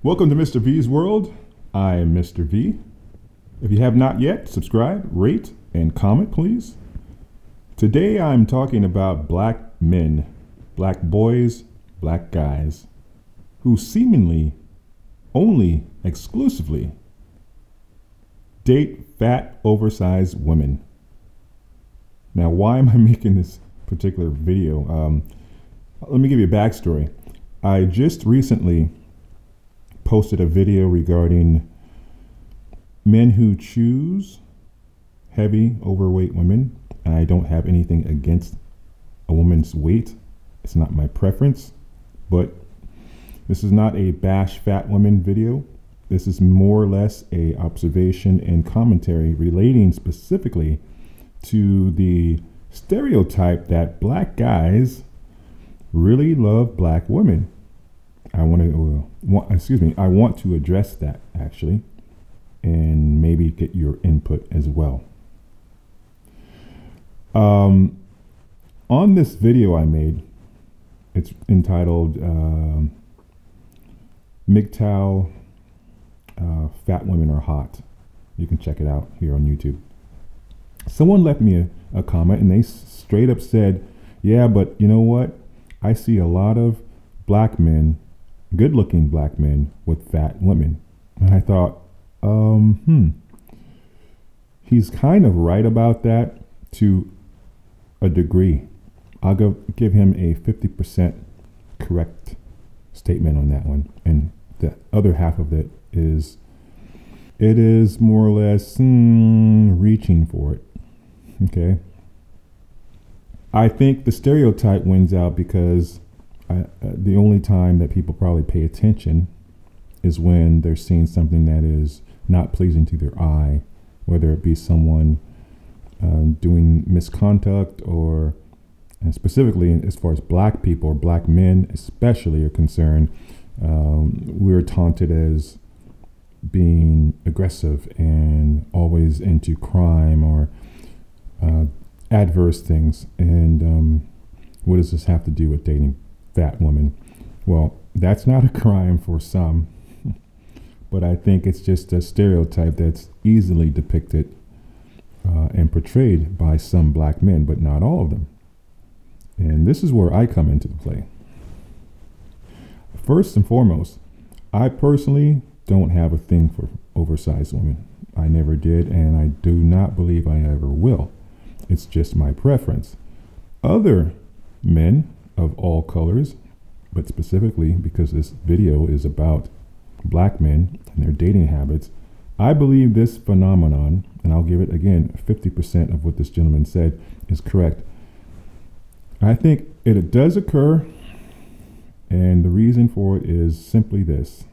Welcome to Mr. V's World. I am Mr. V. If you have not yet, subscribe, rate, and comment, please. Today I'm talking about black men, black boys, black guys, who seemingly only exclusively date fat, oversized women. Now, why am I making this particular video? Let me give you a backstory. I just recently posted a video regarding men who choose heavy, overweight women. And I don't have anything against a woman's weight. It's not my preference, but this is not a bash fat women video. This is more or less a observation and commentary relating specifically to the stereotype that black guys really love black women. I want to address that actually, and maybe get your input as well. On this video I made, it's entitled MGTOW Fat Women Are Hot. You can check it out here on YouTube. Someone left me a comment and they straight up said, yeah, but you know what? I see a lot of black men, good-looking black men with fat women. And I thought, he's kind of right about that to a degree. I'll give him a 50% correct statement on that one. And the other half of it is more or less reaching for it. Okay. I think the stereotype wins out because the only time that people probably pay attention is when they're seeing something that is not pleasing to their eye, whether it be someone doing misconduct, or specifically as far as black people or black men especially are concerned, we're taunted as being aggressive and always into crime or adverse things. And what does this have to do with dating fat women? Well, that's not a crime for some, but I think it's just a stereotype that's easily depicted and portrayed by some black men, but not all of them. And this is where I come into the play. First and foremost, I personally don't have a thing for oversized women. I never did, and I do not believe I ever will. It's just my preference. Other men of all colors, but specifically because this video is about black men and their dating habits, I believe this phenomenon, and I'll give it again 50% of what this gentleman said is correct. I think it does occur, and the reason for it is simply this.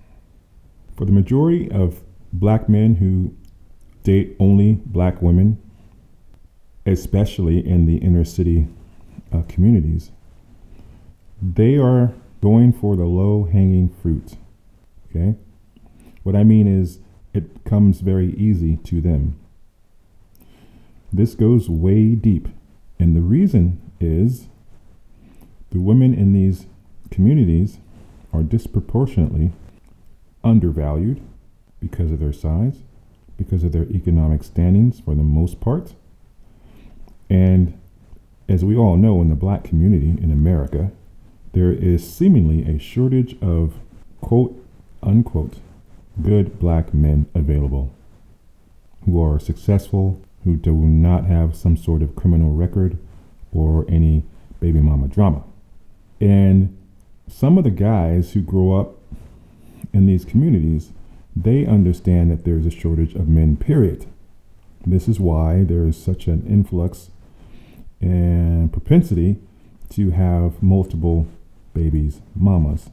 For the majority of black men who date only black women, especially in the inner city communities, they are going for the low-hanging fruit. Okay? What I mean is it comes very easy to them. This goes way deep, and the reason is the women in these communities are disproportionately undervalued because of their size, because of their economic standings for the most part. And as we all know, in the black community in America, there is seemingly a shortage of quote unquote good black men available who are successful, who do not have some sort of criminal record or any baby mama drama. And some of the guys who grow up in these communities, they understand that there's a shortage of men, period. This is why there is such an influx and propensity to have multiple babies, mamas.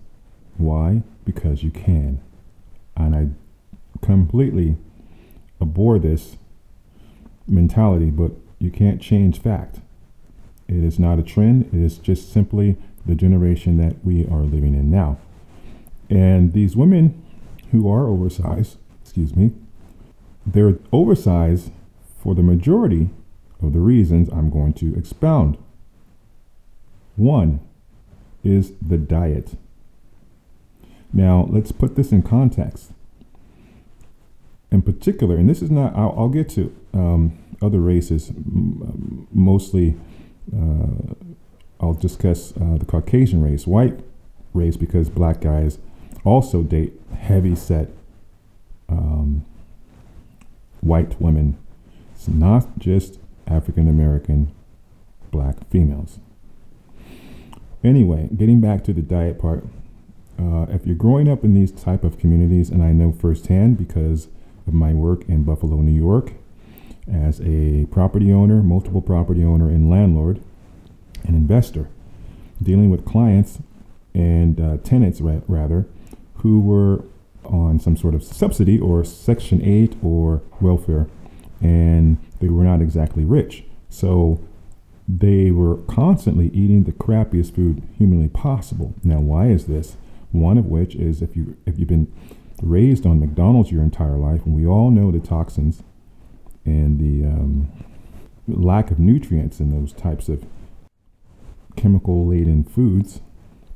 Why? Because you can. And I completely abhor this mentality, but you can't change fact. It is not a trend. It is just simply the generation that we are living in now. And these women who are oversized, they're oversized for the majority of the reasons I'm going to expound. One is the diet. Now, let's put this in context. In particular, and this is not, I'll get to other races, mostly I'll discuss the Caucasian race, white race, because black guys also date heavy set white women. It's not just African American black females. Anyway, getting back to the diet part, if you're growing up in these type of communities, and I know firsthand because of my work in Buffalo, New York, as a property owner, multiple property owner and landlord, an investor, dealing with clients and tenants rather, who were on some sort of subsidy or Section 8 or welfare, and they were not exactly rich. So they were constantly eating the crappiest food humanly possible. Now, why is this? One of which is if you've been raised on McDonald's your entire life, and we all know the toxins and the lack of nutrients in those types of chemical-laden foods,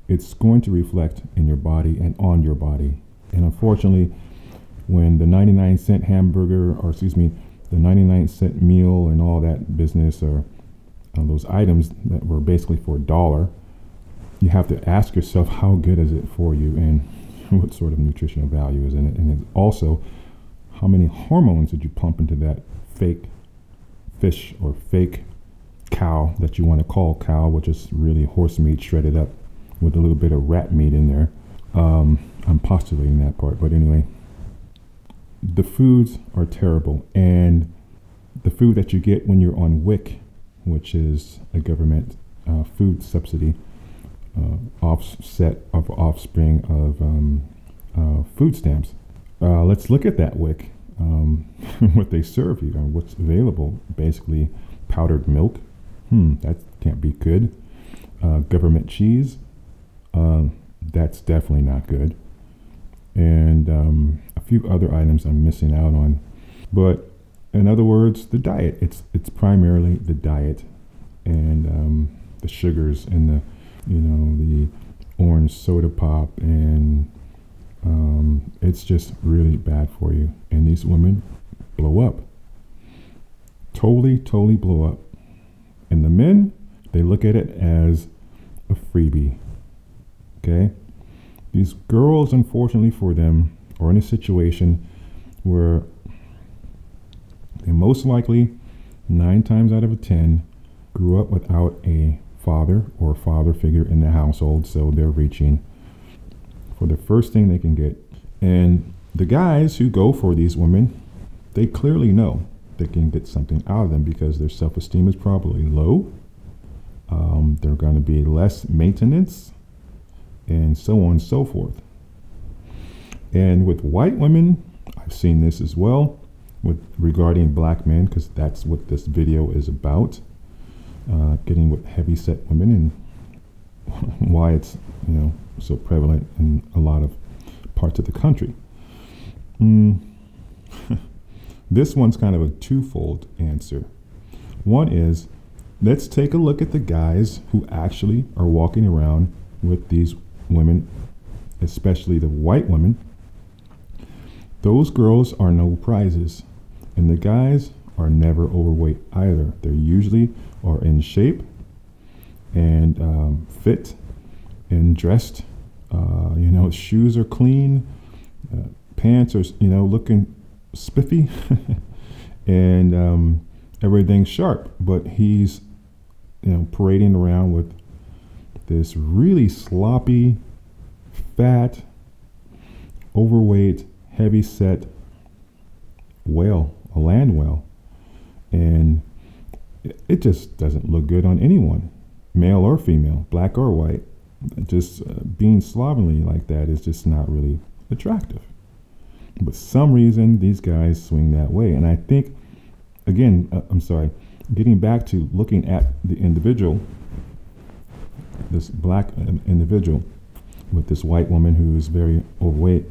it's going to reflect in your body and on your body. And unfortunately, when the 99-cent hamburger, or excuse me, the 99-cent meal and all that business, or those items that were basically for $1, you have to ask yourself, how good is it for you, and what sort of nutritional value is in it, and also how many hormones did you pump into that fake fish or fake cow that you want to call cow, which is really horse meat shredded up with a little bit of rat meat in there. I'm postulating that part, but anyway, the foods are terrible, and the food that you get when you're on WIC, which is a government food subsidy, offset of offspring of food stamps. Let's look at that WIC. What they serve you, what's available, basically powdered milk. That can't be good. Government cheese. That's definitely not good. And a few other items I'm missing out on. But in other words, the diet. It's primarily the diet and the sugars and the orange soda pop, and it's just really bad for you. And these women blow up. Totally blow up. And the men, they look at it as a freebie. Okay? These girls, unfortunately for them, are in a situation where they most likely, 9 times out of 10, grew up without a father or father figure in the household, so they're reaching for the first thing they can get. And the guys who go for these women, they clearly know they can get something out of them because their self-esteem is probably low. They're going to be less maintenance, and so on and so forth. And with white women, I've seen this as well regarding black men, because that's what this video is about, getting with heavy set women, and why it's so prevalent in a lot of parts of the country. This one's kind of a twofold answer. One is, let's take a look at the guys who actually are walking around with these women, especially the white women. Those girls are no prizes, and the guys are never overweight either. They usually are in shape and fit and dressed. Shoes are clean, pants are looking spiffy, and everything's sharp. But he's parading around with this really sloppy, fat, overweight, heavy set whale, a land whale, and it just doesn't look good on anyone, male or female, black or white. Just being slovenly like that is just not really attractive. But some reason these guys swing that way, and I think, again, getting back to looking at the individual, this black individual with this white woman who is very overweight,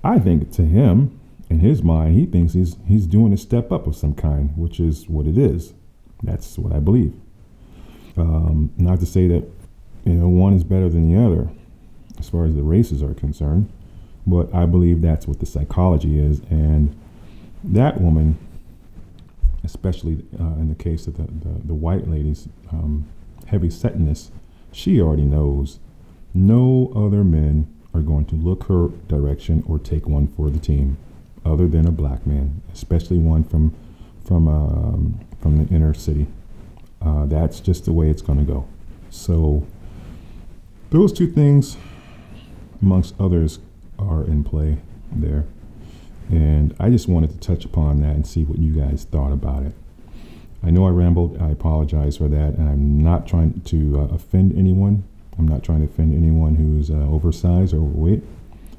I think to him, in his mind, he thinks he's doing a step up of some kind, which is what it is. That's what I believe. Not to say that one is better than the other. as far as the races are concerned. But I believe that's what the psychology is. And that woman, especially in the case of the white lady's heavy setness, she already knows no other men are going to look her direction or take one for the team other than a black man, especially one from the inner city. That's just the way it's going to go. So those two things, amongst others, are in play there. And I just wanted to touch upon that and see what you guys thought about it. I know I rambled. I apologize for that. And I'm not trying to offend anyone. I'm not trying to offend anyone who's oversized or overweight,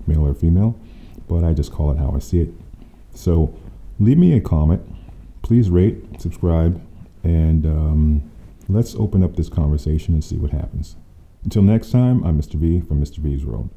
male or female. But I just call it how I see it. So leave me a comment. Please rate, subscribe, and let's open up this conversation and see what happens. Until next time, I'm Mr. V from Mr. V's World.